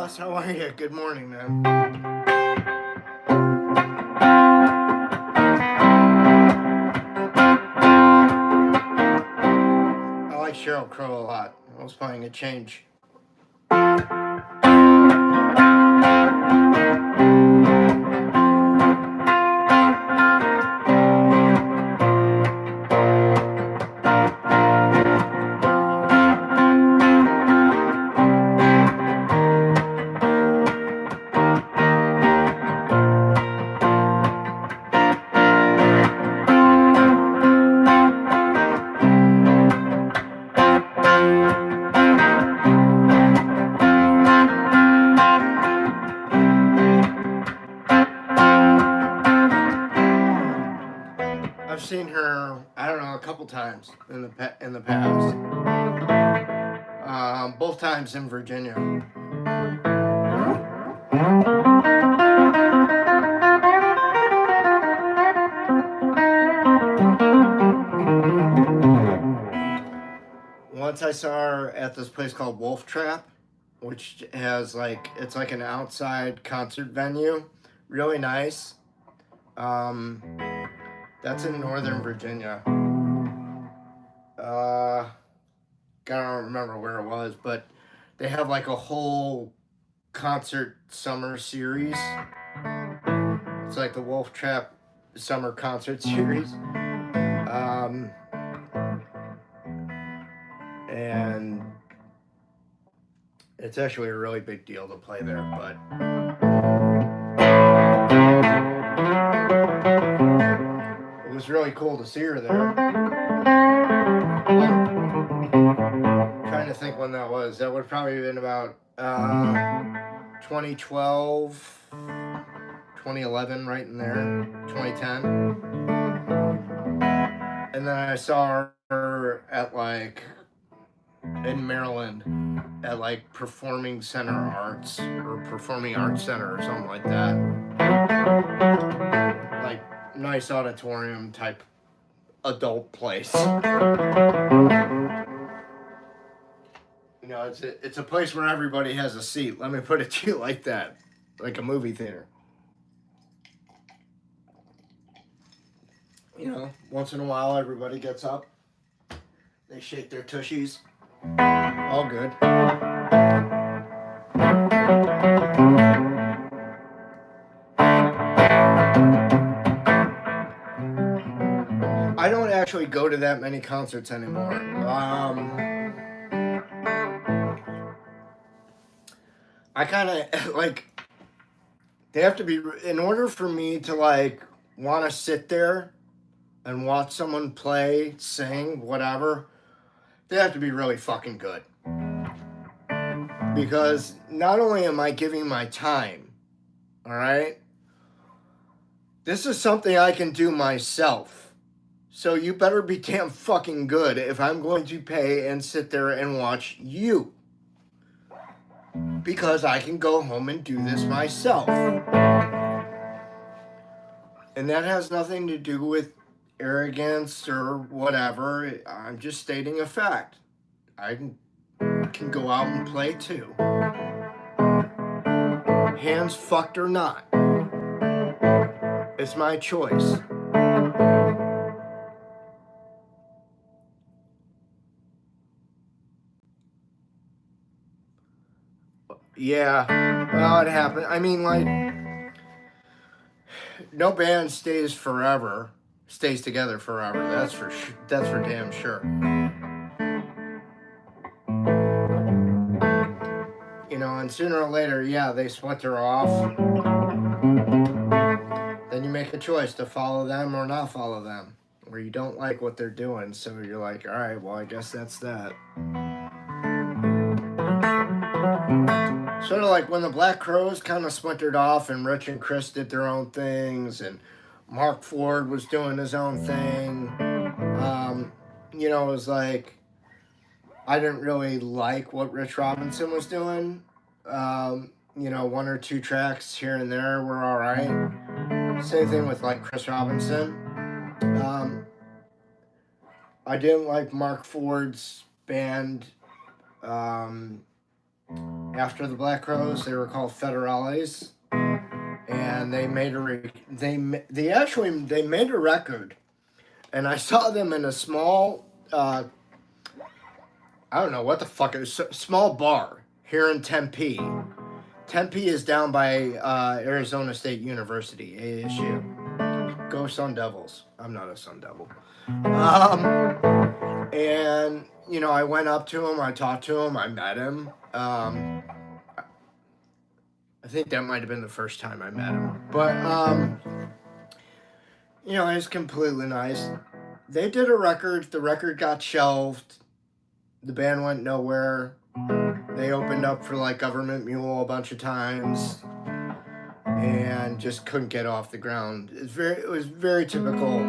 boss. How are you? Good morning, man. I like Sheryl Crow a lot. I was playing a change. I've seen her, I don't know, a couple times in the past. Both times in Virginia. Once I saw her at this place called Wolf Trap, which has it's like an outside concert venue. Really nice. That's in Northern Virginia. I don't remember where it was, but they have like a whole concert summer series. It's like the Wolf Trap summer concert series. And it's actually a really big deal to play there, but it was really cool to see her there. Trying to think when that was. That would probably have been about 2012, 2011, right in there, 2010. And then I saw her at in Maryland at Performing Center Arts or Performing Arts Center or something like that. Nice auditorium type adult place. It's a place where everybody has a seat. Let me put it to you like that. Like a movie theater. Once in a while everybody gets up. They shake their tushies. All good. I don't actually go to that many concerts anymore. I kind of they have to be, in order for me to want to sit there and watch someone play, sing, whatever, they have to be really fucking good. Because not only am I giving my time, all right, this is something I can do myself. So you better be damn fucking good if I'm going to pay and sit there and watch you. Because I can go home and do this myself. And that has nothing to do with arrogance or whatever. I'm just stating a fact. I can go out and play too. Hands fucked or not. It's my choice. Yeah, well, it happened. I mean, no band stays together forever. That's for damn sure. And sooner or later, yeah, they splinter off. Then you make a choice to follow them or not follow them, or you don't like what they're doing, so you're like, all right, well, I guess that's that. Sort of like when the Black Crowes kind of splintered off and Rich and Chris did their own things and Mark Ford was doing his own thing. It was like, I didn't really like what Rich Robinson was doing. One or two tracks here and there were all right. Same thing with Chris Robinson. I didn't like Mark Ford's band after the Black Crowes. They were called Federales, and they made they made a record, and I saw them in a small I don't know what the fuck it was, small bar here in Tempe. Tempe is down by Arizona State University, ASU. Go Sun Devils. I'm not a Sun Devil. And, you know, I went up to him, I talked to him, I met him. I think that might have been the first time I met him. But, you know, he's completely nice. They did a record, the record got shelved, the band went nowhere. They opened up for like Government Mule a bunch of times and just couldn't get off the ground. It was very typical.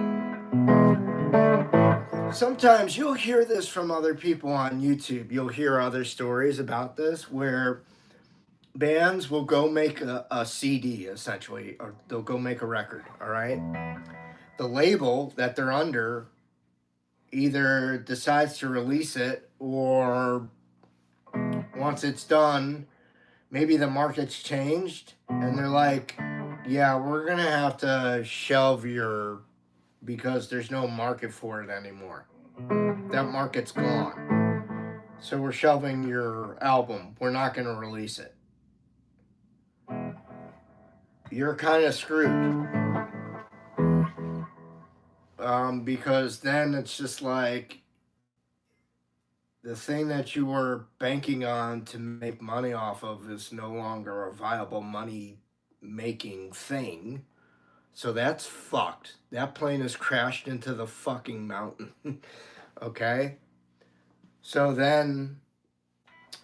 Sometimes you'll hear this from other people on YouTube. You'll hear other stories about this where bands will go make a CD, essentially, or they'll go make a record, all right? The label that they're under either decides to release it, or once it's done, maybe the market's changed and they're like, yeah, we're gonna have to shelve because there's no market for it anymore. That market's gone. So we're shelving your album. We're not gonna release it. You're kind of screwed. Because then it's just like, the thing that you were banking on to make money off of is no longer a viable money-making thing. So that's fucked. That plane has crashed into the fucking mountain. Okay? So then,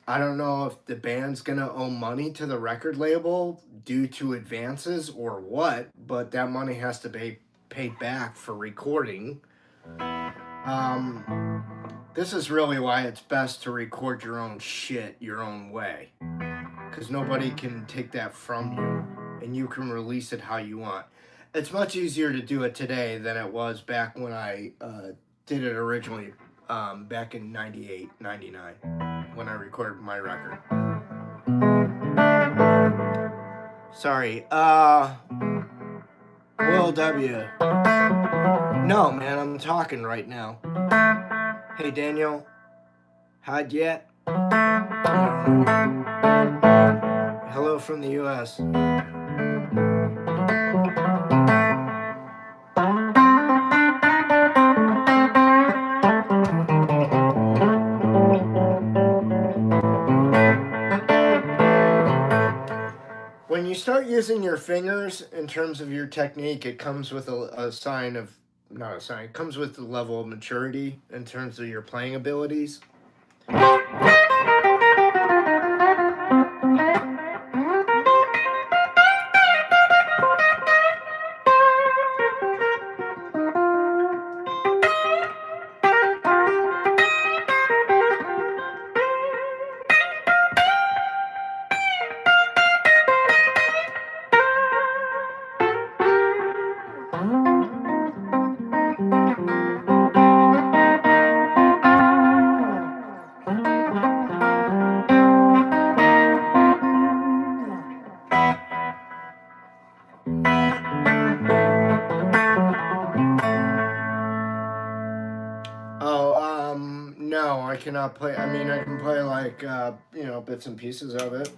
I don't know if the band's gonna owe money to the record label due to advances or what, but that money has to be paid back for recording. This is really why it's best to record your own shit your own way, because nobody can take that from you, and you can release it how you want. It's much easier to do it today than it was back when I did it originally, back in 98, 99, when I recorded my record. Sorry, Will W. No, man, I'm talking right now. Hey, Daniel. How'd yet? Hello from the U.S. When you start using your fingers in terms of your technique, it comes with a sign of, not a sign, it comes with the level of maturity in terms of your playing abilities. No, I cannot play. I mean, I can play like, you know, bits and pieces of it.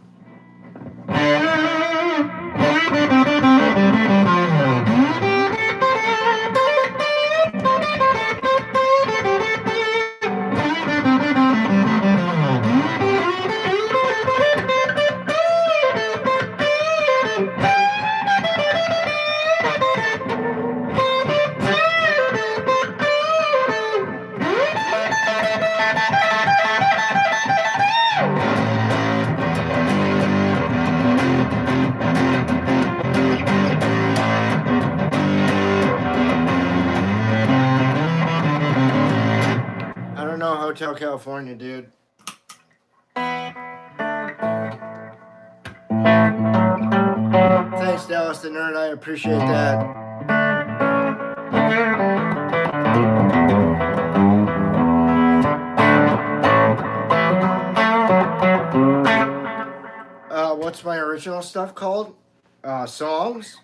Hotel California, dude. Thanks, Dallas the Nerd. I appreciate that. what's my original stuff called? Songs.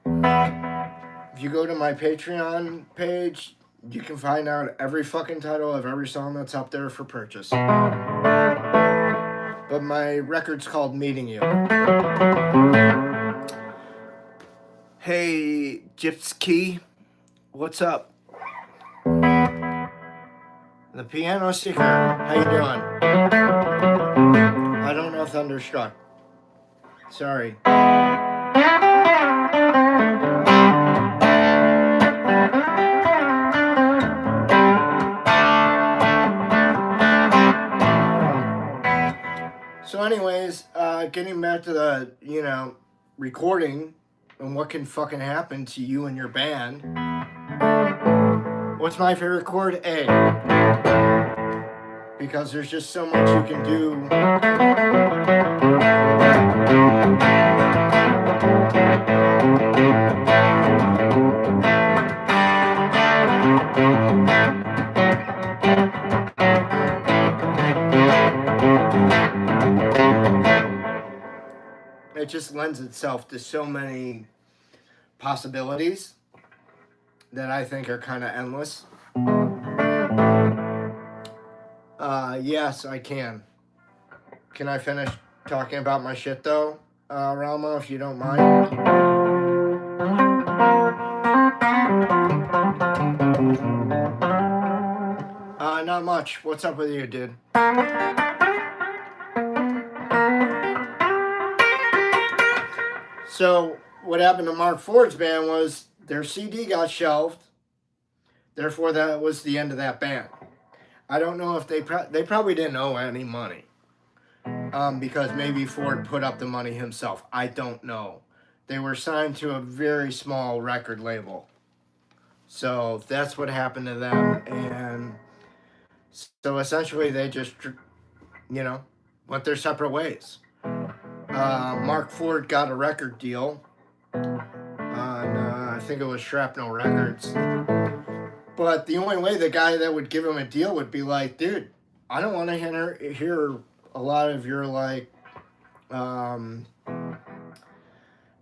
If you go to my Patreon page, you can find out every fucking title of every song that's up there for purchase. But my record's called Meeting You. Hey, Gypsy, what's up? The Piano Seeker, how you doing? I don't know Thunderstruck. Sorry. So anyways, getting back to the, recording and what can fucking happen to you and your band. What's my favorite chord? A. Because there's just so much you can do. It just lends itself to so many possibilities that I think are kind of endless. Yes, I can. Can I finish talking about my shit though, Ramo, if you don't mind? Not much. What's up with you, dude? So what happened to Mark Ford's band was their CD got shelved. Therefore, that was the end of that band. I don't know if they probably didn't owe any money, because maybe Ford put up the money himself. I don't know. They were signed to a very small record label, so that's what happened to them. And so essentially, they just, went their separate ways. Mark Ford got a record deal on, I think it was Shrapnel Records. But the only way the guy that would give him a deal would be like, dude, I don't want to hear a lot of your,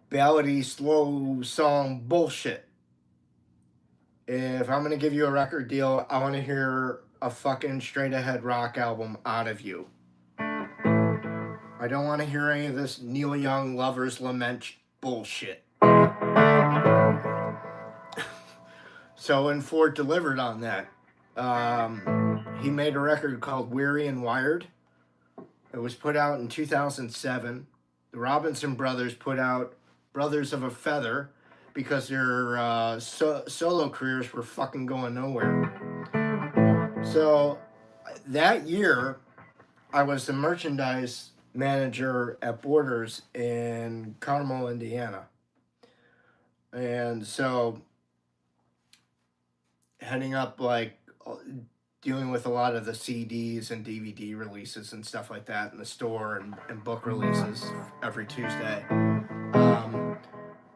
ballady, slow song bullshit. If I'm going to give you a record deal, I want to hear a fucking straight-ahead rock album out of you. I don't want to hear any of this Neil Young Lover's Lament bullshit. So when Ford delivered on that, he made a record called Weary and Wired. It was put out in 2007. The Robinson brothers put out Brothers of a Feather because their solo careers were fucking going nowhere. So that year, I was the merchandise manager at Borders in Carmel, Indiana. And so heading up, dealing with a lot of the CDs and DVD releases and stuff like that in the store and book releases every Tuesday.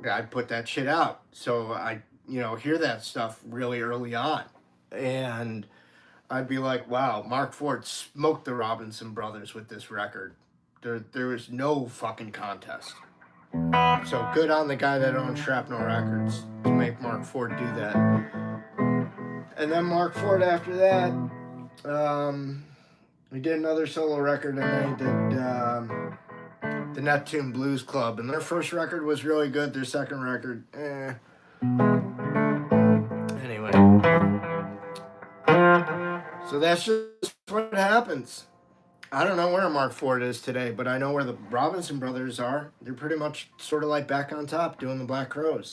I'd put that shit out. So I, hear that stuff really early on. And I'd be like, wow, Mark Ford smoked the Robinson brothers with this record. There was no fucking contest. So good on the guy that owned Shrapnel Records to make Mark Ford do that. And then Mark Ford after that, he did another solo record, and then he did the Neptune Blues Club. And their first record was really good. Their second record, Anyway. So that's just what happens. I don't know where Mark Ford is today, but I know where the Robinson brothers are. They're pretty much sort of like back on top doing the Black Crowes.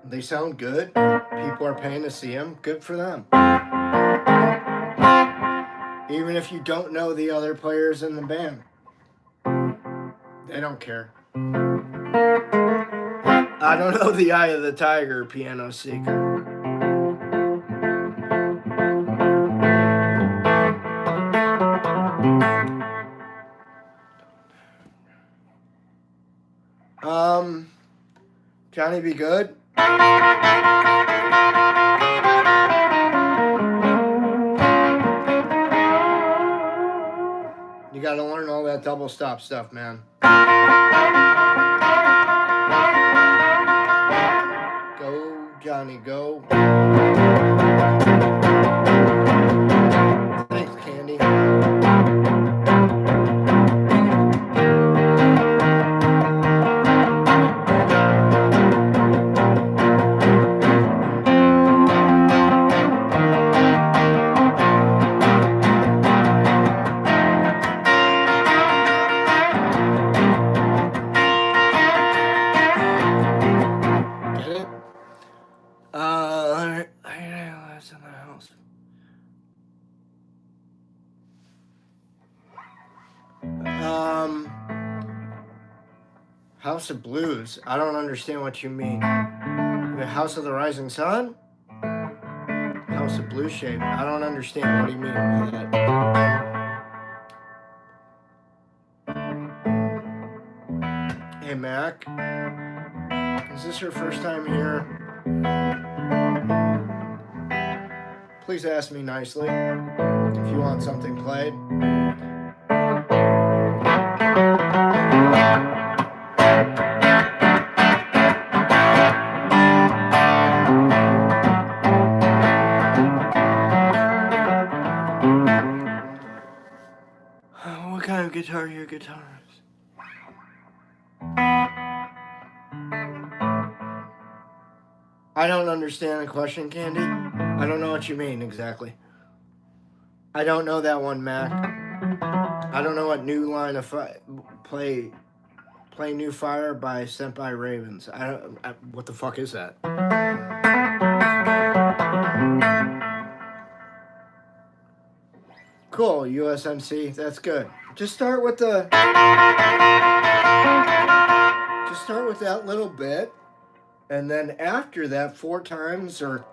They sound good. People are paying to see them. Good for them. Even if you don't know the other players in the band, they don't care. I don't know the Eye of the Tiger, Piano Seeker. Johnny Be Good. You gotta learn all that double stop stuff, man. Go, Johnny, go. Thanks, Candy. House of Blues. I don't understand what you mean. The House of the Rising Sun? House of Blue Shape. I don't understand what you mean by that. Hey, Mac. Is this your first time here? Please ask me nicely if you want something played. What kind of guitar are your guitars? I don't understand the question, Candy. I don't know what you mean exactly. I don't know that one, Mac. I don't know what new line of play New Fire by Sent by Ravens. What the fuck is that? Cool, USMC. That's good. Just start with that little bit. And then after that, 4 times or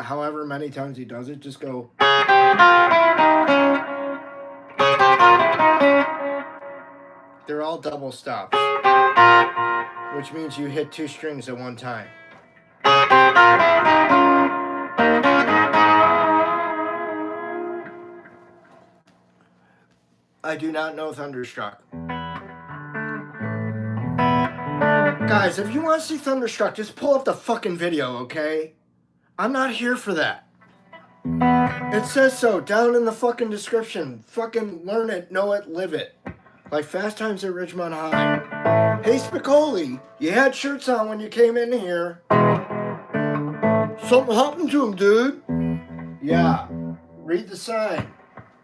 however many times he does it, just go. They're all double stops, which means you hit 2 strings at one time. I do not know Thunderstruck. Guys, if you want to see Thunderstruck, just pull up the fucking video, okay? I'm not here for that. It says so down in the fucking description. Fucking learn it, know it, live it. Like Fast Times at Ridgemont High. Hey, Spicoli, you had shirts on when you came in here. Something happened to him, dude. Yeah. Read the sign.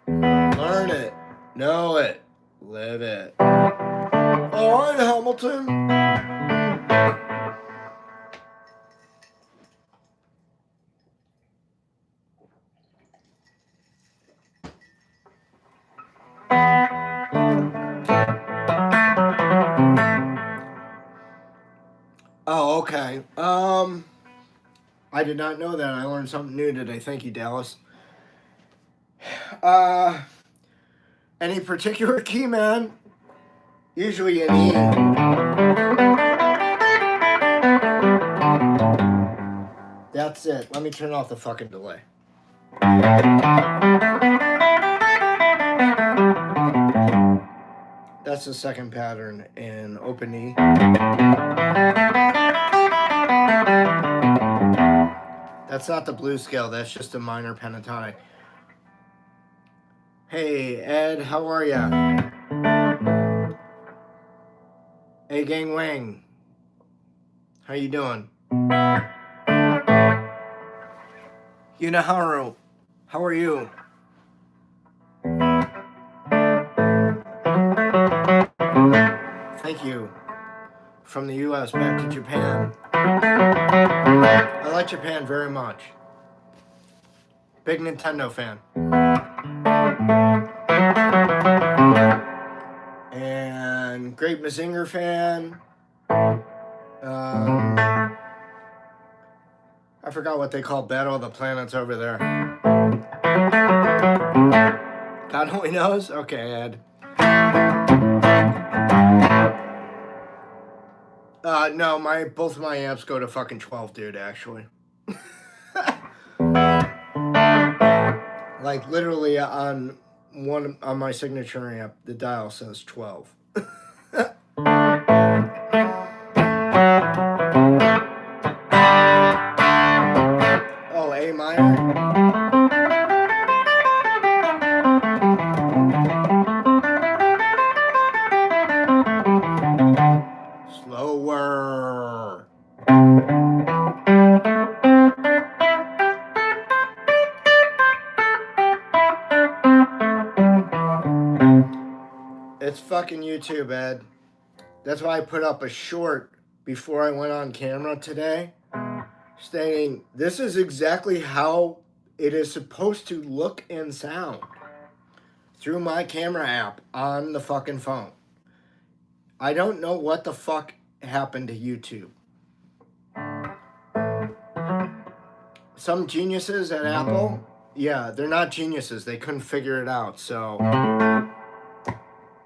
Learn it, know it, live it. All right, Hamilton. Oh, okay. I did not know that. I learned something new today. Thank you, Dallas. Any particular key, man? Usually an E. That's it. Let me turn off the fucking delay. That's the second pattern in open E. That's not the blues scale. That's just a minor pentatonic. Hey, Ed, how are ya? Hey, Gang Wang. How you doing? Yunaharu, how are you? Thank you. From the US back to Japan. I like Japan very much. Big Nintendo fan. And great Mazinger fan. I forgot what they call Battle of the Planets over there. God only knows? Okay, Ed. No, both my amps go to fucking 12, dude, actually. Like, literally on one on my signature amp, the dial says 12. Oh, A minor. Slower. It's fucking YouTube, Ed. That's why I put up a short before I went on camera today stating this is exactly how it is supposed to look and sound through my camera app on the fucking phone. I don't know what the fuck happened to YouTube. Some geniuses at Apple, yeah, they're not geniuses. They couldn't figure it out. So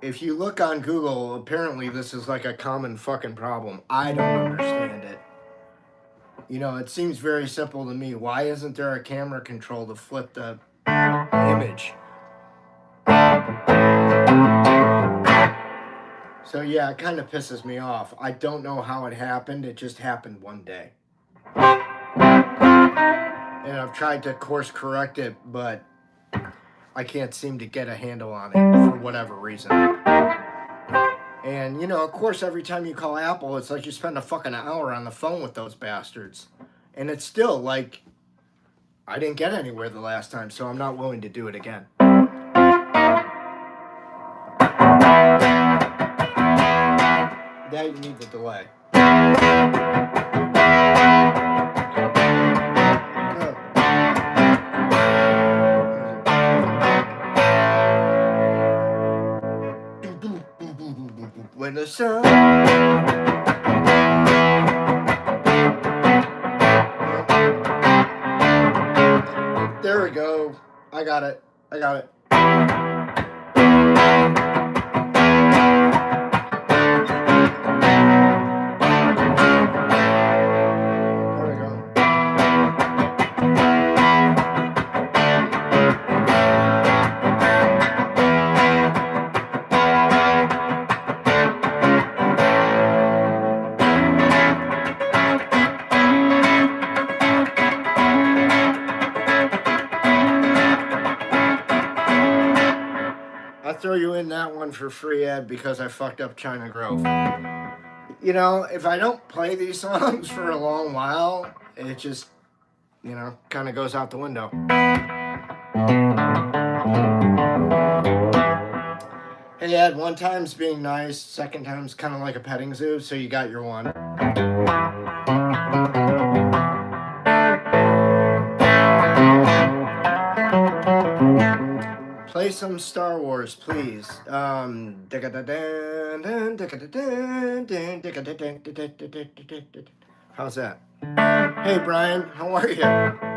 if you look on Google, apparently this is like a common fucking problem. I don't understand it. You know, it seems very simple to me. Why isn't there a camera control to flip the image? So yeah, it kind of pisses me off. I don't know how it happened. It just happened one day. And I've tried to course correct it, but I can't seem to get a handle on it for whatever reason. And, you know, of course, every time you call Apple, it's like you spend a fucking hour on the phone with those bastards. And it's still like, I didn't get anywhere the last time, so I'm not willing to do it again. That you need the delay. When the sun. There we go. I got it. I got it. Throw you in that one for free, Ed, because I fucked up China Grove. You know, if I don't play these songs for a long while, it just, you know, kind of goes out the window. Hey, Ed, one time's being nice, second time's kind of like a petting zoo, so you got your one. Play some Star Wars, please. How's that? Hey, Brian, how are you?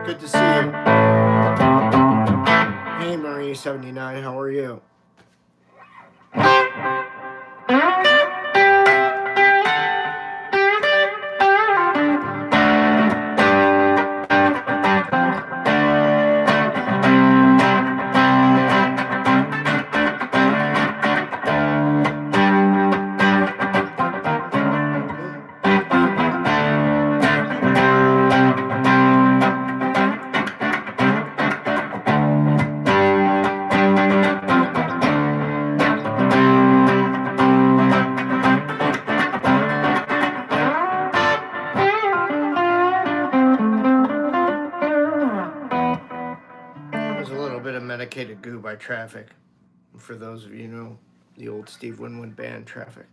Good to see you. Hey, Marie79, how are you? Medicated Goo by Traffic. For those of you who know the old Steve Winwood band Traffic.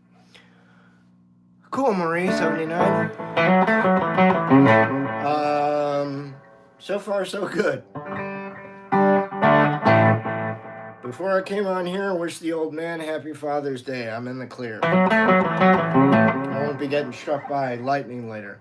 Cool, Marie79. So far so good. Before I came on here, I wish the old man happy Father's Day. I'm in the clear. I won't be getting struck by lightning later.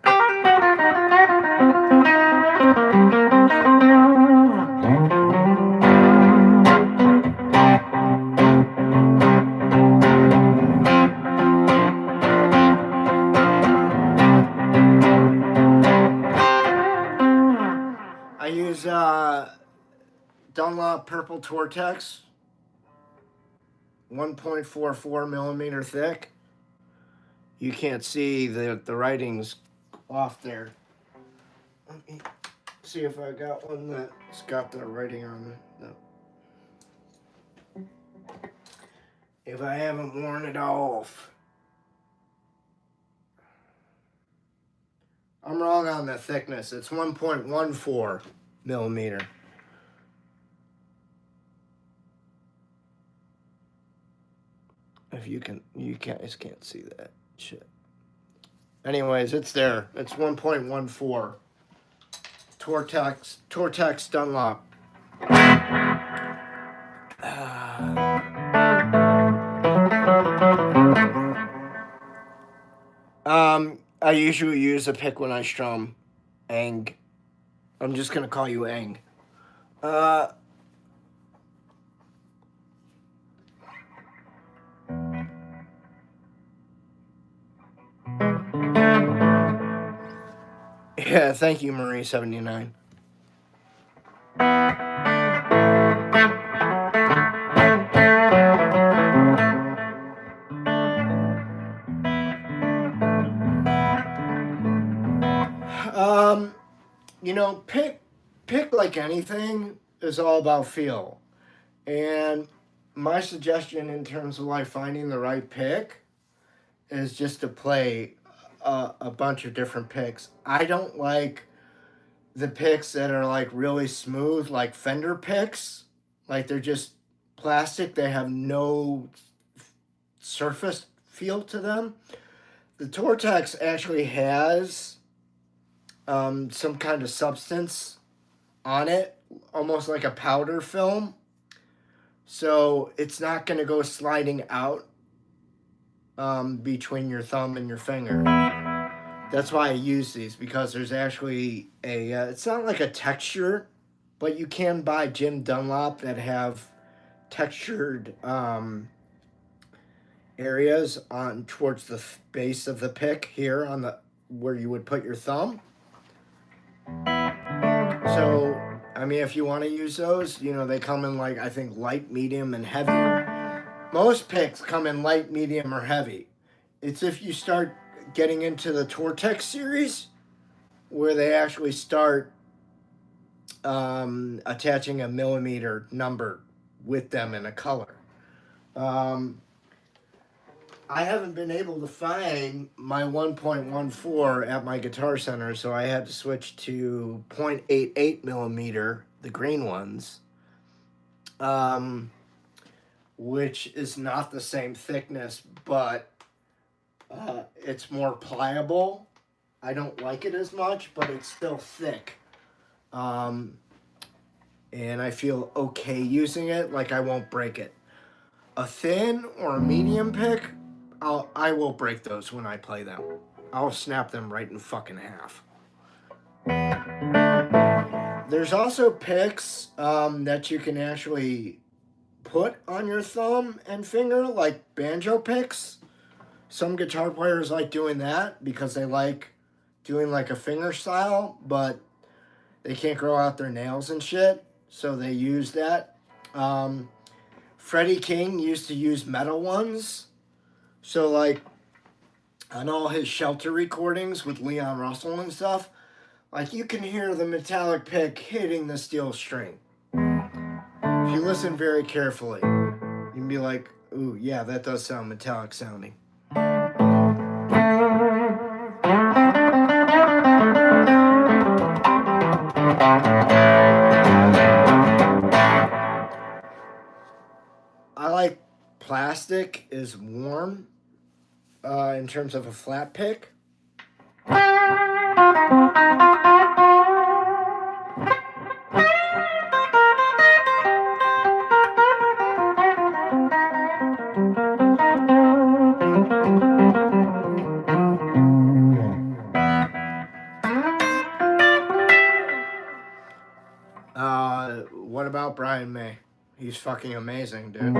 Dunlop Purple Tortex 1.44 millimeter thick. You can't see the writings off there. Let me see if I got one that's got the writing on it. No. If I haven't worn it off. I'm wrong on the thickness. It's 1.14 millimeter. If you guys can't see that shit. Anyways, it's there. It's 1.14. Tortex Dunlop. I usually use a pick when I strum. Ang. I'm just gonna call you Ang. Yeah, thank you, Marie79. You know, pick like anything is all about feel. And my suggestion in terms of like finding the right pick is just to play a bunch of different picks. I don't like the picks that are like really smooth, like Fender picks. Like they're just plastic. They have no surface feel to them. The Tortex actually has some kind of substance on it, almost like a powder film. So it's not going to go sliding out between your thumb and your finger. That's why I use these, because there's actually it's not like a texture, but you can buy Jim Dunlop that have textured areas on towards the base of the pick here on the where you would put your thumb. So, I mean, if you want to use those, you know, they come in like, I think, light, medium, and heavy. Most picks come in light, medium, or heavy. It's if you start getting into the Tortex series where they actually start attaching a millimeter number with them in a color. I haven't been able to find my 1.14 at my Guitar Center, so I had to switch to 0.88 millimeter, the green ones, which is not the same thickness, but it's more pliable. I don't like it as much, but it's still thick. And I feel okay using it, like I won't break it. A thin or a medium pick, I will break those when I play them. I'll snap them right in fucking half. There's also picks that you can actually put on your thumb and finger, like banjo picks. Some guitar players like doing that because they like doing like a finger style, but they can't grow out their nails and shit, so they use that. Freddie King used to use metal ones. So, like, on all his Shelter recordings with Leon Russell and stuff, like, you can hear the metallic pick hitting the steel string. If you listen very carefully, you can be like, ooh, yeah, that does sound metallic sounding. I like plastic is warm in terms of a flat pick. What about Brian May? He's fucking amazing, dude.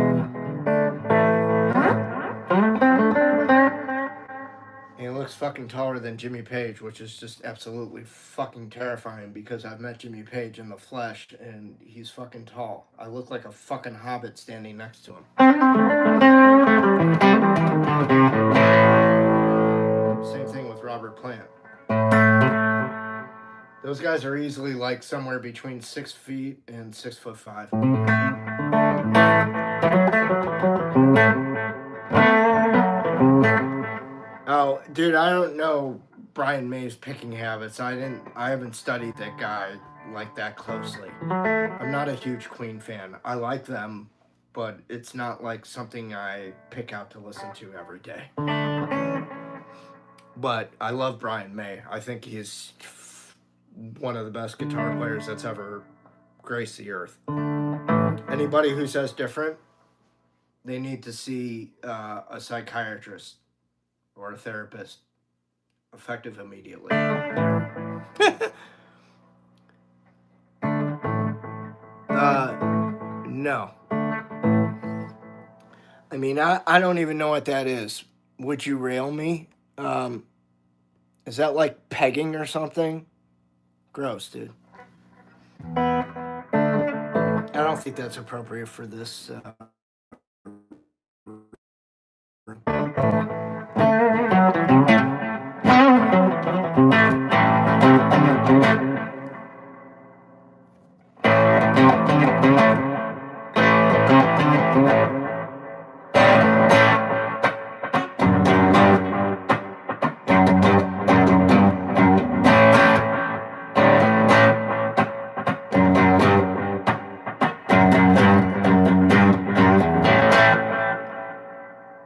He looks looks fucking taller than Jimmy Page, which is just absolutely fucking terrifying because I've met Jimmy Page in the flesh and he's fucking tall. I look like a fucking hobbit standing next to him. Same thing with Robert Plant. Those guys are easily like somewhere between 6 feet and 6'5". Oh, dude, I don't know Brian May's picking habits. I haven't studied that guy like that closely. I'm not a huge Queen fan. I like them, but it's not like something I pick out to listen to every day. But I love Brian May. I think he's one of the best guitar players that's ever graced the earth. Anybody who says different, they need to see a psychiatrist or a therapist, effective immediately. No. I mean, I don't even know what that is. Would you rail me? Is that like pegging or something? Gross, dude. I don't think that's appropriate for this.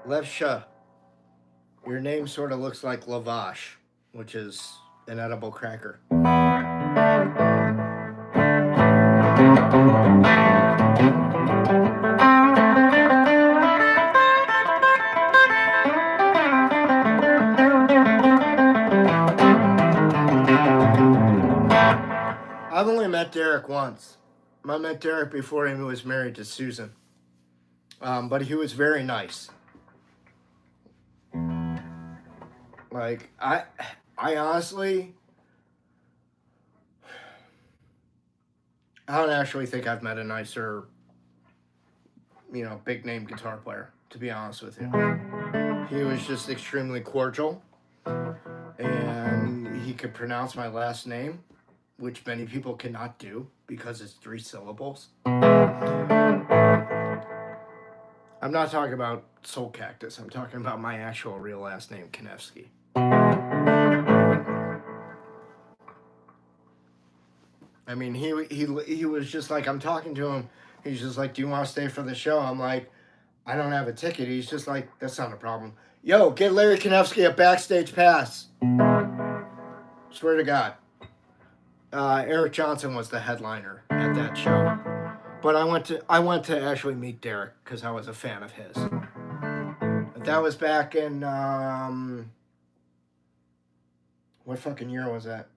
Levsha, your name sort of looks like lavash, which is an edible cracker. I've only met Derek once. I met Derek before he was married to Susan. But he was very nice. Like, I honestly, I don't actually think I've met a nicer, big name guitar player, to be honest with you. He was just extremely cordial, and he could pronounce my last name, which many people cannot do because it's 3 syllables. I'm not talking about Soulcactus. I'm talking about my actual real last name, Konevsky. I mean, he was just like, I'm talking to him. He's just like, do you want to stay for the show? I'm like, I don't have a ticket. He's just like, that's not a problem. Yo, get Larry Konevsky a backstage pass. Swear to God. Eric Johnson was the headliner at that show. But I went to actually meet Derek because I was a fan of his. That was back in what fucking year was that?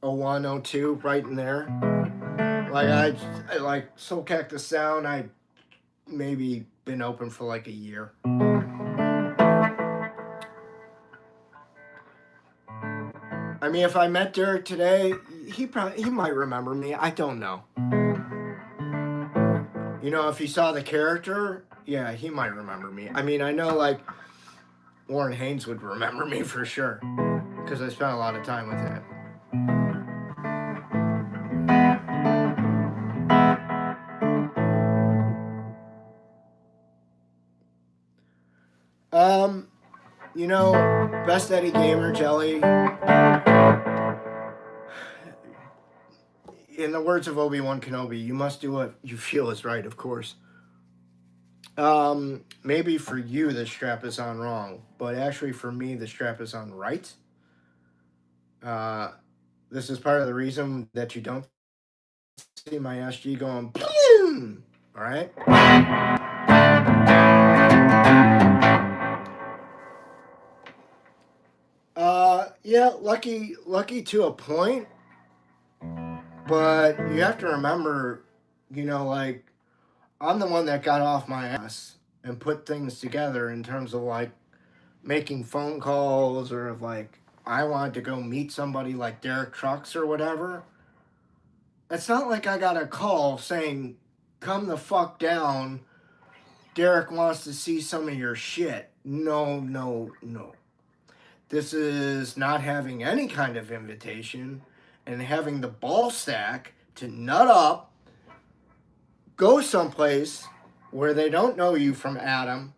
01, 02, right in there. Like I like Soulcactus Sound. I maybe been open for like a year. I mean, if I met Derek today, he might remember me. I don't know. If he saw the character, yeah, he might remember me. I mean, I know like Warren Haynes would remember me for sure because I spent a lot of time with him. Best Eddie Gamer Jelly. In the words of Obi-Wan Kenobi, you must do what you feel is right, of course. Maybe for you the strap is on wrong, but actually for me the strap is on right. This is part of the reason that you don't see my SG going boom. All right. Yeah, lucky to a point, but you have to remember, like, I'm the one that got off my ass and put things together in terms of like making phone calls, or if like I wanted to go meet somebody like Derek Trucks or whatever, it's not like I got a call saying, come the fuck down, Derek wants to see some of your shit. No, no, no. This is not having any kind of invitation and having the ball stack to nut up, go someplace where they don't know you from Adam,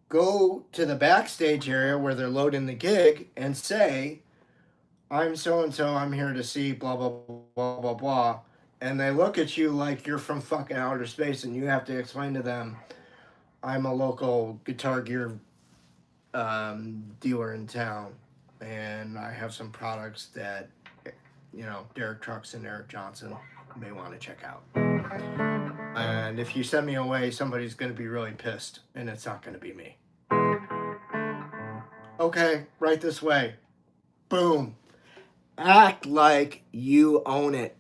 go to the backstage area where they're loading the gig and say, I'm so-and-so, I'm here to see blah, blah, blah, blah, blah. And they look at you like you're from fucking outer space, and you have to explain to them, I'm a local guitar gear dealer in town, and I have some products that, you know, Derek Trucks and Eric Johnson may want to check out. And if you send me away, somebody's going to be really pissed, and it's not going to be me. Okay, right this way. Boom. Act like you own it.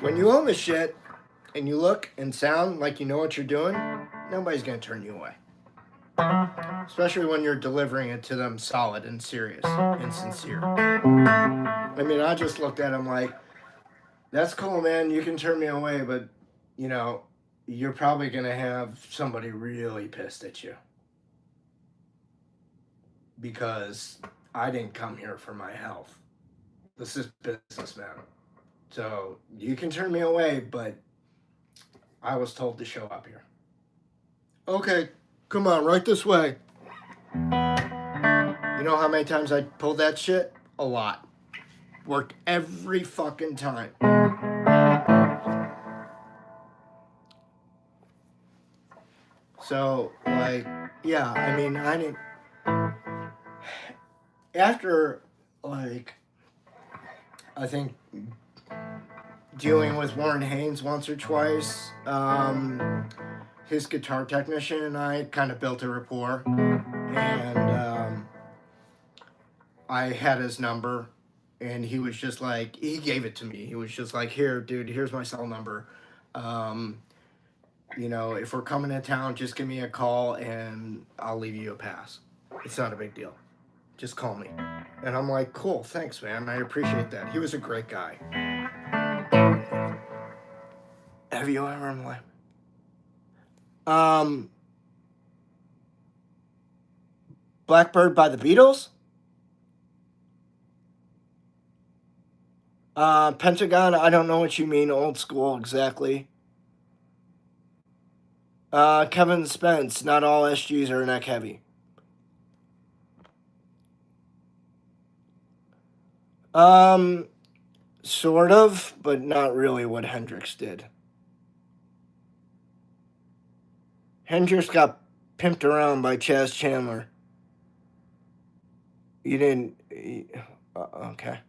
When you own the shit and you look and sound like you know what you're doing, nobody's going to turn you away. Especially when you're delivering it to them solid and serious and sincere. I mean, I just looked at him like, that's cool, man. You can turn me away, but, you know, you're probably going to have somebody really pissed at you. Because I didn't come here for my health. This is business, man. So you can turn me away, but I was told to show up here. Okay, come on, right this way. You know how many times I pulled that shit? A lot. Worked every fucking time. So, like, yeah, I mean, I didn't... After, like, I think dealing with Warren Haynes once or twice, his guitar technician and I kind of built a rapport, and I had his number, and he was just like, he gave it to me. He was just like, here, dude, here's my cell number. You know, if we're coming to town, just give me a call, and I'll leave you a pass. It's not a big deal. Just call me. And I'm like, cool, thanks, man. I appreciate that. He was a great guy. Have you ever in life? Blackbird by the Beatles? Pentagon, I don't know what you mean, old school exactly. Kevin Spence, not all SGs are neck heavy. Sort of, but not really what Hendrix did. Hendrix got pimped around by Chaz Chandler. You didn't... okay.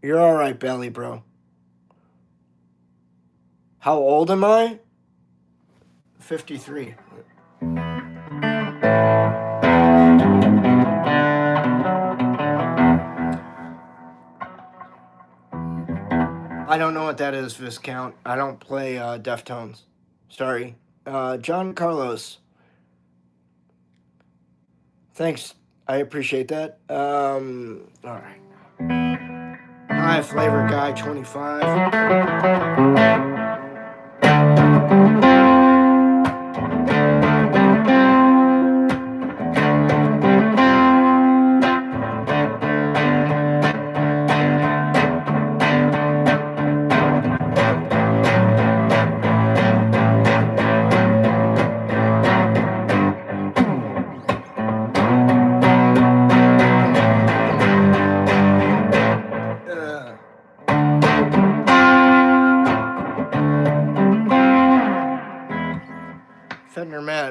You're alright, Belly, bro. How old am I? 53. I don't know what that is, Viscount. I don't play Deftones. Sorry. John Carlos. Thanks. I appreciate that. All right. Hi, Flavor Guy 25.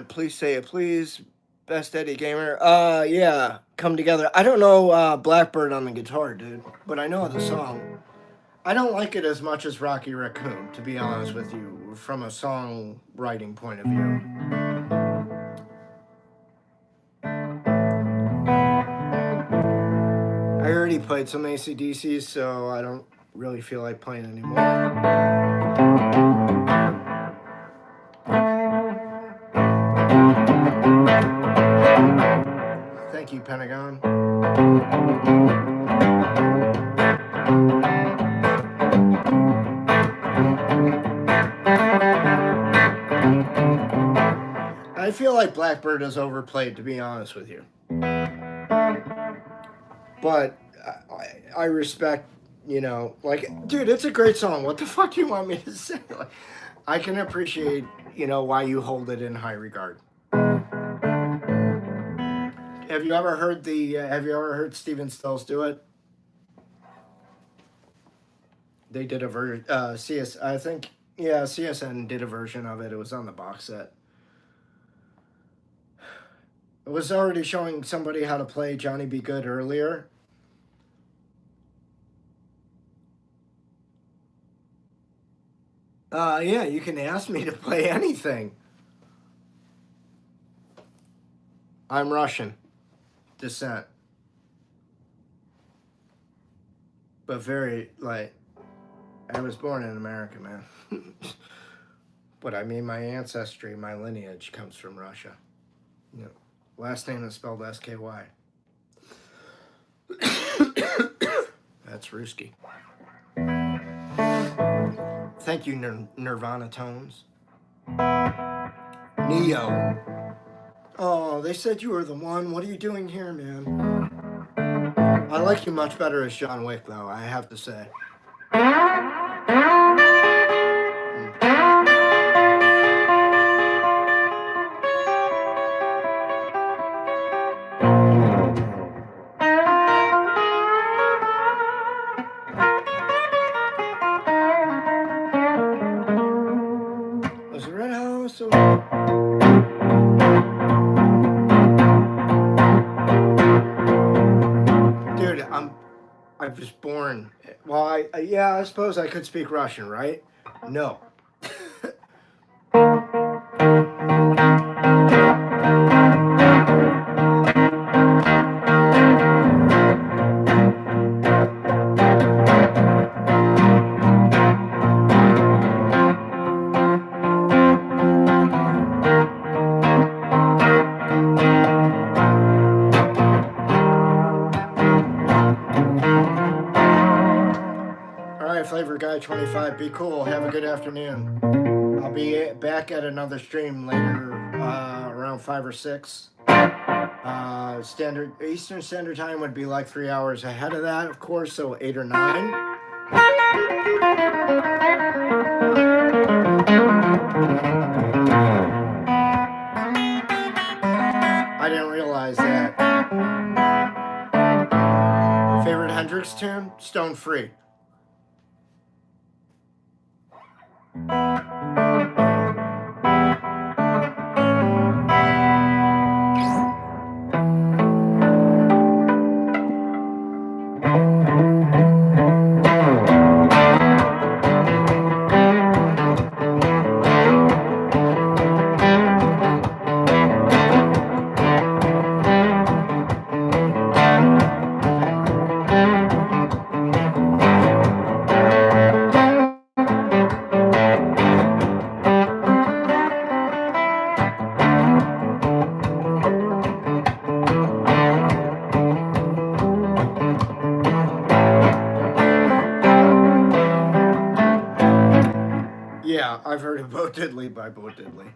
Please say it, please. Best Eddie Gamer. Yeah, Come Together. I don't know Blackbird on the guitar, dude, but I know the song. I don't like it as much as Rocky Raccoon, to be honest with you, from a songwriting point of view. I already played some AC/DC, so I don't really feel like playing anymore. Pentagon. I feel like Blackbird is overplayed, to be honest with you. But I respect, you know, like, dude, it's a great song. What the fuck do you want me to say? Like, I can appreciate, you know, why you hold it in high regard. Have you ever heard Stephen Stills do it? They did a version, I think, yeah, CSN did a version of it. It was on the box set. It was already showing somebody how to play Johnny Be Good earlier. Yeah, you can ask me to play anything. I'm Russian descent. But very, like, I was born in America, man. But I mean, my ancestry, my lineage comes from Russia. You know, last name is spelled S-K-Y. That's Ruski. Thank you, Nirvana Tones. Neo. Oh, they said you were the one. What are you doing here, man? I like you much better as John Wick, though, I have to say. Was it Red House or... Dude, I was born... Well, yeah, I suppose I could speak Russian, right? No. Flavor Guy 25, be cool. Have a good afternoon. I'll be back at another stream later, around 5 or 6. Eastern Standard Time would be like 3 hours ahead of that, of course, so 8 or 9. I didn't realize that. Favorite Hendrix tune? Stone Free. Yeah, I've heard of Bo Diddley by Bo Diddley.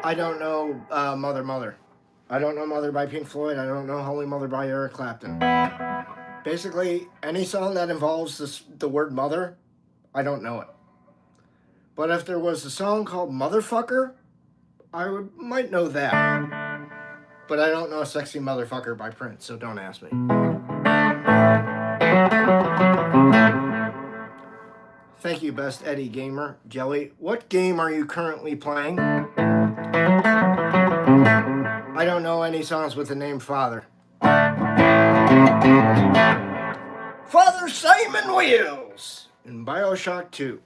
I don't know Mother Mother. I don't know Mother by Pink Floyd. I don't know Holy Mother by Eric Clapton. Basically, any song that involves the word mother, I don't know it. But if there was a song called Motherfucker, I might know that. But I don't know Sexy Motherfucker by Prince, so don't ask me. Thank you, Best Eddie Gamer. Jelly, what game are you currently playing? I don't know any songs with the name Father. Father Simon Wheels in BioShock 2.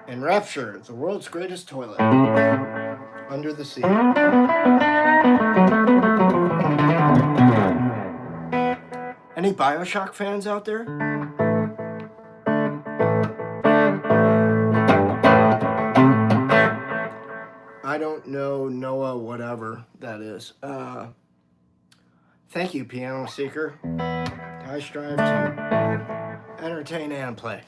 And Rapture, the world's greatest toilet. Under the sea. Any BioShock fans out there? I don't know Noah whatever that is. Thank you, Piano Seeker. I strive to entertain and play.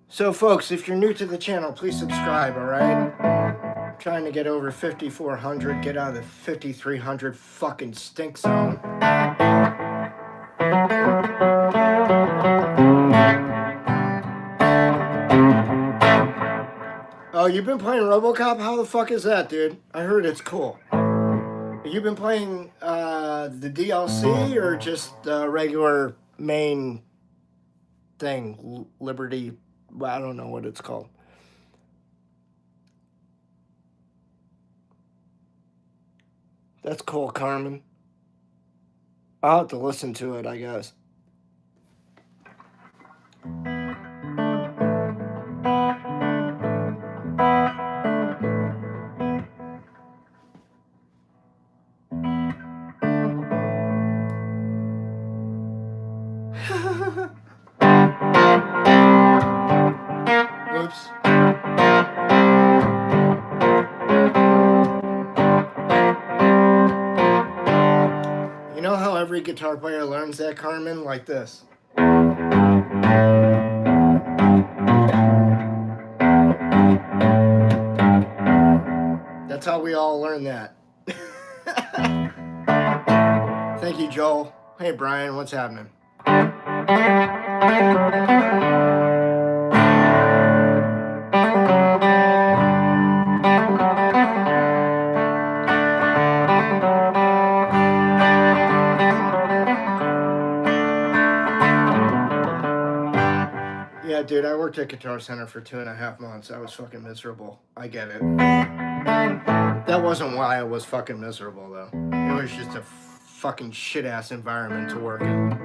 So folks, if you're new to the channel, please subscribe, alright? I'm trying to get over 5,400, get out of the 5,300 fucking stink zone. Oh, you've been playing RoboCop? How the fuck is that, dude? I heard it's cool. You've been playing the DLC or just the regular main thing? Liberty, I don't know what it's called. That's cool, Carmen. I'll have to listen to it, I guess. Whoops. You know how every guitar player learns that, Carmen? Like this. That's how we all learn that. Thank you, Joel. Hey, Brian, what's happening? Yeah, dude, I worked at Guitar Center for 2.5 months. I was fucking miserable. I get it. That wasn't why I was fucking miserable, though. It was just a fucking shit-ass environment to work in.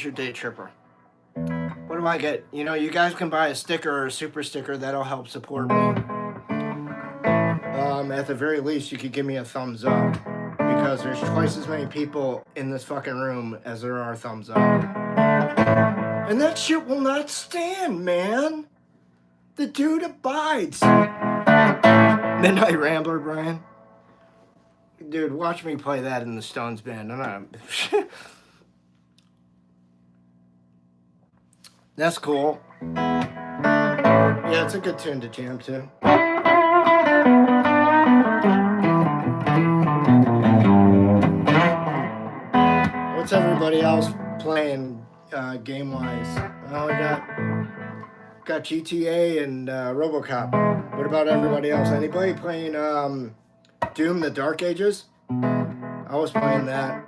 Your day tripper. What do I get? You know, you guys can buy a sticker or a super sticker. That'll help support me. At the very least, you could give me a thumbs up, because there's twice as many people in this fucking room as there are thumbs up. And that shit will not stand, man. The dude abides. Midnight Rambler, Brian. Dude, watch me play that in the Stones band. That's cool. Yeah, it's a good tune to jam to. What's everybody else playing game-wise? Oh, we got GTA and RoboCop. What about everybody else? Anybody playing Doom: The Dark Ages? I was playing that.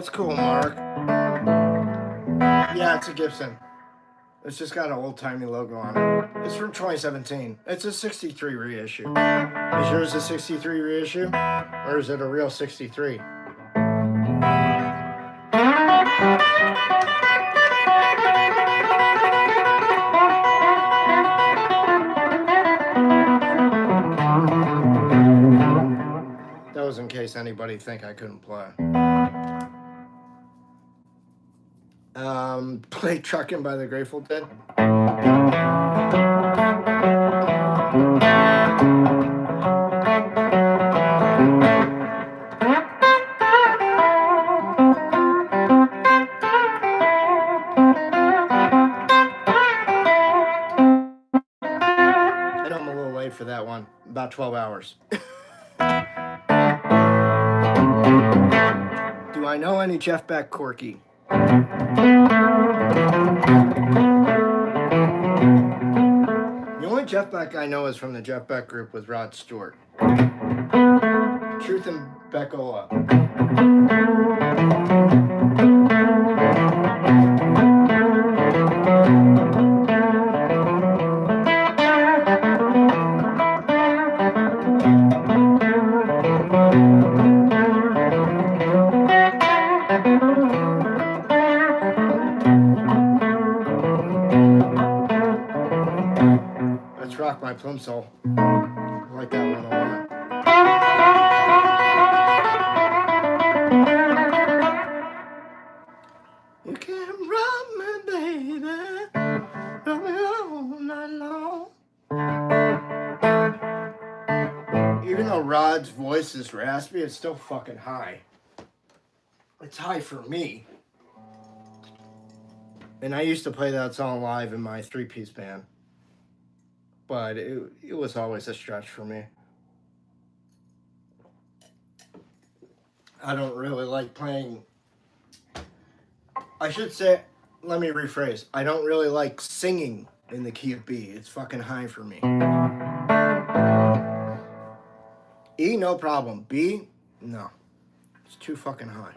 That's cool, Mark. Yeah, it's a Gibson. It's just got an old-timey logo on it. It's from 2017. It's a 63 reissue. Is yours a 63 reissue? Or is it a real 63? That was in case anybody think I couldn't play. Play Truckin' by the Grateful Dead. And I'm a little late for that one. About 12 hours. Do I know any Jeff Beck Corky? The only Jeff Beck I know is from the Jeff Beck group with Rod Stewart. Truth and Beckola. Rock My Plum Soul. I like that one a lot. You can rob me, baby, rob me all night long. Even though Rod's voice is raspy, it's still fucking high. It's high for me. And I used to play that song live in my 3-piece band. But it was always a stretch for me. I don't really like playing. I should say, let me rephrase. I don't really like singing in the key of B. It's fucking high for me. E, no problem. B, no. It's too fucking high.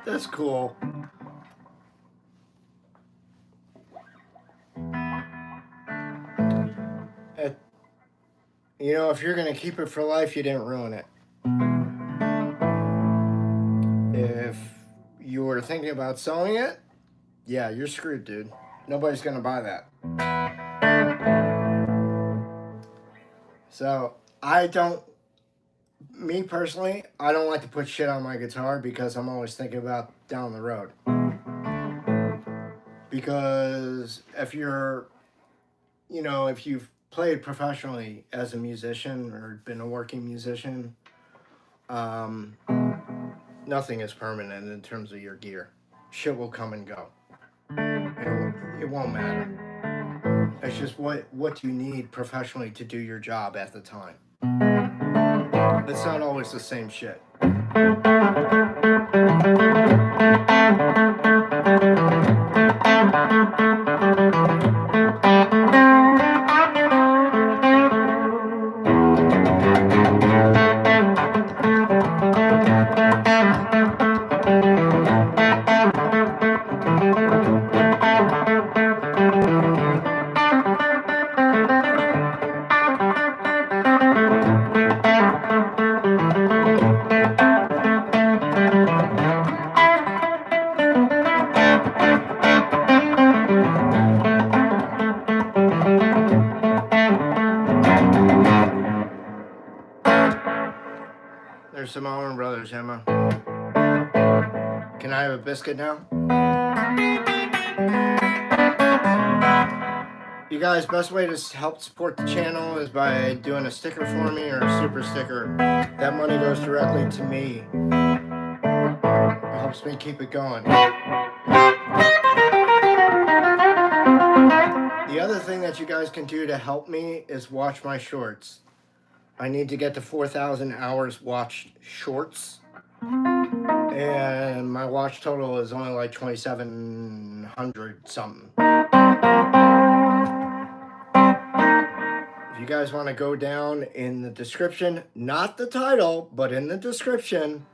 That's cool. You know, if you're going to keep it for life, you didn't ruin it. If you were thinking about selling it, yeah, you're screwed, dude. Nobody's going to buy that. So, me personally, I don't like to put shit on my guitar because I'm always thinking about down the road. Because if you've played professionally as a musician or been a working musician, nothing is permanent in terms of your gear. Shit will come and go. It won't matter. It's just what you need professionally to do your job at the time. It's not always the same shit. There's some Allman Brothers, Emma. Can I have a biscuit now? You guys, best way to help support the channel is by doing a sticker for me or a super sticker. That money goes directly to me. It helps me keep it going. The other thing that you guys can do to help me is watch my shorts. I need to get to 4,000 hours watched shorts. And my watch total is only like 2,700 something. If you guys want to go down in the description, not the title, but in the description,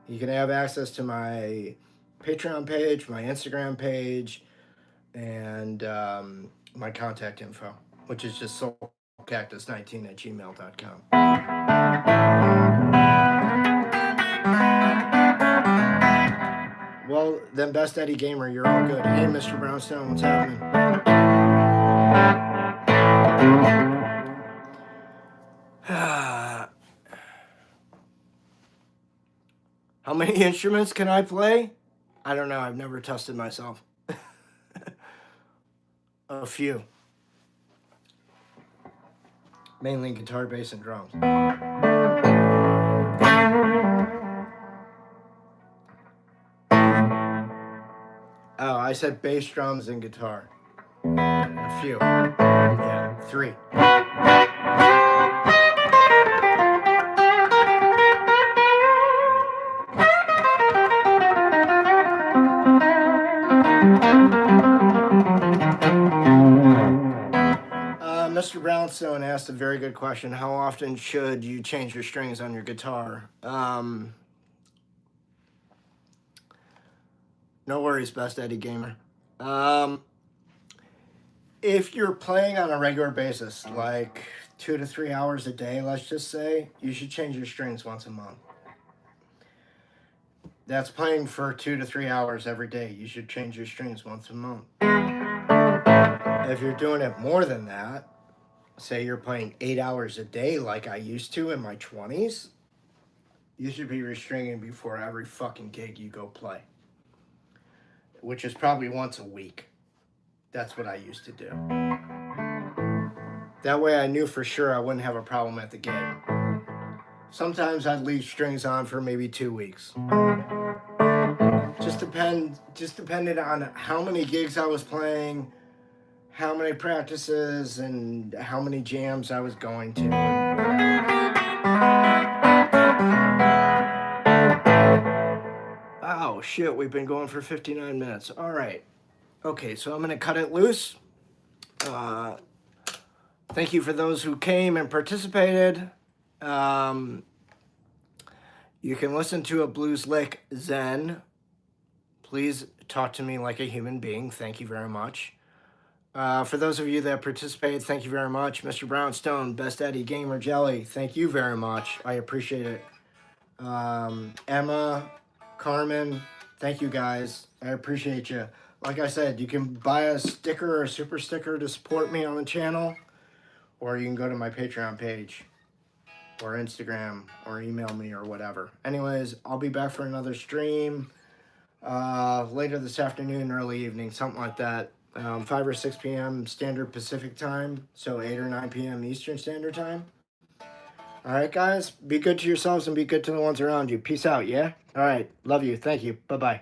you can have access to my Patreon page, my Instagram page, and my contact info, which is just soulcactus19@gmail.com. Well, then, Best Eddie Gamer, you're all good. Hey, Mr. Brownstone, what's happening? How many instruments can I play? I don't know. I've never tested myself. A few. Mainly guitar, bass, and drums. Oh, I said bass, drums, and guitar. A few. Yeah, 3. Mr. Brownstone asked a very good question. How often should you change your strings on your guitar? No worries, Best Eddie Gamer. If you're playing on a regular basis, like 2 to 3 hours a day, let's just say, you should change your strings once a month. That's playing for 2 to 3 hours every day. You should change your strings once a month. If you're doing it more than that, say you're playing 8 hours a day like I used to in my 20s, you should be restringing before every fucking gig you go play, which is probably once a week. That's what I used to do. That way I knew for sure I wouldn't have a problem at the gig. Sometimes I'd leave strings on for maybe 2 weeks. Just depended on how many gigs I was playing, how many practices, and how many jams I was going to. Oh shit, we've been going for 59 minutes. All right. Okay, so I'm going to cut it loose. Thank you for those who came and participated. You can listen to a blues lick Zen. Please talk to me like a human being. Thank you very much. For those of you that participated, thank you very much. Mr. Brownstone, Best Eddie Gamer Jelly, thank you very much. I appreciate it. Emma, Carmen, thank you guys. I appreciate you. Like I said, you can buy a sticker or a super sticker to support me on the channel, or you can go to my Patreon page or Instagram or email me or whatever. Anyways, I'll be back for another stream later this afternoon, early evening, something like that. 5 or 6 p.m. Standard Pacific Time, so 8 or 9 p.m. Eastern Standard Time. All right, guys, be good to yourselves and be good to the ones around you. Peace out, yeah? All right, love you. Thank you. Bye-bye.